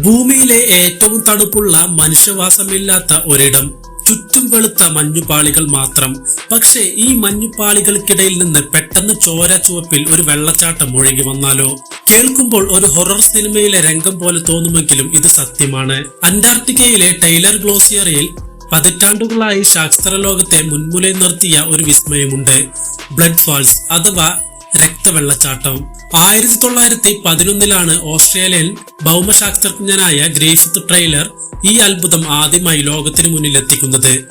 ഭൂമിയിലെ ഏറ്റവും തണുപ്പുള്ള മനുഷ്യവാസമില്ലാത്ത ഒരിടം. ചുറ്റും വെളുത്ത മഞ്ഞുപാളികൾ മാത്രം. പക്ഷേ ഈ മഞ്ഞുപാളികൾക്കിടയിൽ നിന്ന് പെട്ടെന്ന് ചോര ചുവപ്പിൽ ഒരു വെള്ളച്ചാട്ടം ഒഴുകി വന്നാലോ? കേൾക്കുമ്പോൾ ഒരു ഹൊറർ സിനിമയിലെ രംഗം പോലെ തോന്നുമെങ്കിലും ഇത് സത്യമാണ്. അന്റാർട്ടിക്കയിലെ ടൈലർ ഗ്ലോസിയറിൽ പതിറ്റാണ്ടുകളായി ശാസ്ത്രലോകത്തെ മുൻമുലയിൽ നിർത്തിയ ഒരു വിസ്മയമുണ്ട്. ബ്ലഡ് ഫാൾസ് അഥവാ രക്തവെള്ളച്ചാട്ടം. 1911 ഓസ്ട്രേലിയൻ ഭൗമശാസ്ത്രജ്ഞനായ ഗ്രിഫിത്ത് ടൈലർ ഈ അത്ഭുതം ആദ്യമായി ലോകത്തിന് മുന്നിൽ എത്തിക്കുന്നത്.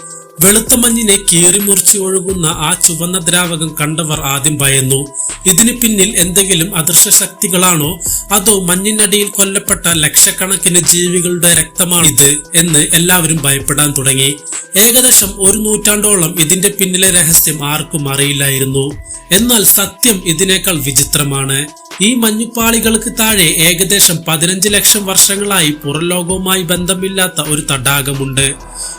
വെളുത്ത മഞ്ഞിനെ കീറിമുറിച്ച് ഒഴുകുന്ന ആ ചുവന്ന ദ്രാവകം കണ്ടവർ ആദ്യം ഭയന്നു. ഇതിന് പിന്നിൽ എന്തെങ്കിലും അദൃശ്യ ശക്തികളാണോ, അതോ മഞ്ഞിനടിയിൽ കൊല്ലപ്പെട്ട ലക്ഷക്കണക്കിന് ജീവികളുടെ രക്തമാണിത് എന്ന് എല്ലാവരും ഭയപ്പെടാൻ തുടങ്ങി. ഏകദേശം ഒരു നൂറ്റാണ്ടോളം ഇതിന്റെ പിന്നിലെ രഹസ്യം ആർക്കും അറിയില്ലായിരുന്നു. എന്നാൽ സത്യം ഇതിനേക്കാൾ വിചിത്രമാണ്. ഈ മഞ്ഞുപാളികൾക്ക് താഴെ ഏകദേശം 15 ലക്ഷം വർഷങ്ങളായി പുറംലോകവുമായി ബന്ധമില്ലാത്ത ഒരു തടാകമുണ്ട്.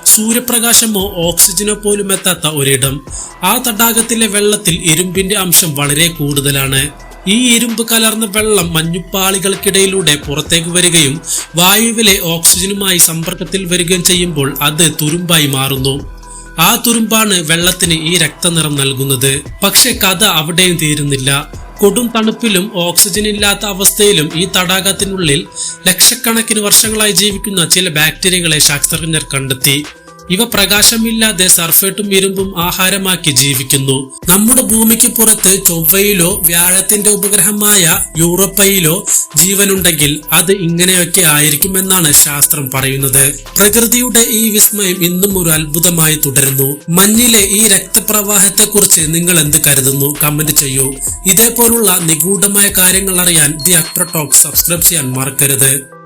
സൂര്യപ്രകാശമോ ഓക്സിജനോ പോലും എത്താത്ത ഒരിടം. ആ തടാകത്തിലെ വെള്ളത്തിൽ ഇരുമ്പിന്റെ അംശം വളരെ കൂടുതലാണ്. ഈ ഇരുമ്പ് കലർന്ന വെള്ളം മഞ്ഞുപാളികൾക്കിടയിലൂടെ പുറത്തേക്ക് വരികയും വായുവിലെ ഓക്സിജനുമായി സമ്പർക്കത്തിൽ വരികയും ചെയ്യുമ്പോൾ അത് തുരുമ്പായി മാറുന്നു. ആ തുരുമ്പാണ് വെള്ളത്തിന് ഈ രക്തനിറം നൽകുന്നത്. പക്ഷെ കഥ അവിടെയും തീരുന്നില്ല. കൊടും തണുപ്പിലും ഓക്സിജൻ ഇല്ലാത്ത അവസ്ഥയിലും ഈ തടാകത്തിനുള്ളിൽ ലക്ഷക്കണക്കിന് വർഷങ്ങളായി ജീവിക്കുന്ന ചില ബാക്ടീരിയകളെ ശാസ്ത്രജ്ഞർ കണ്ടെത്തി. ഇവ പ്രകാശമില്ലാതെ സൾഫേറ്റും ഇരുമ്പും ആഹാരമാക്കി ജീവിക്കുന്നു. നമ്മുടെ ഭൂമിക്ക് പുറത്ത് ചൊവ്വയിലോ വ്യാഴത്തിന്റെ ഉപഗ്രഹമായ യൂറോപ്പയിലോ ജീവനുണ്ടെങ്കിൽ അത് ഇങ്ങനെയൊക്കെ ആയിരിക്കുമെന്നാണ് ശാസ്ത്രം പറയുന്നത്. പ്രകൃതിയുടെ ഈ വിസ്മയം ഇന്നും ഒരു അത്ഭുതമായി തുടരുന്നു. മഞ്ഞിലെ ഈ രക്തപ്രവാഹത്തെ കുറിച്ച് നിങ്ങൾ എന്ത് കരുതുന്നു? കമന്റ് ചെയ്യൂ. ഇതേപോലുള്ള നിഗൂഢമായ കാര്യങ്ങൾ അറിയാൻ ദി അക്ബർ ടോക്ക് സബ്സ്ക്രൈബ് ചെയ്യാൻ മറക്കരുത്.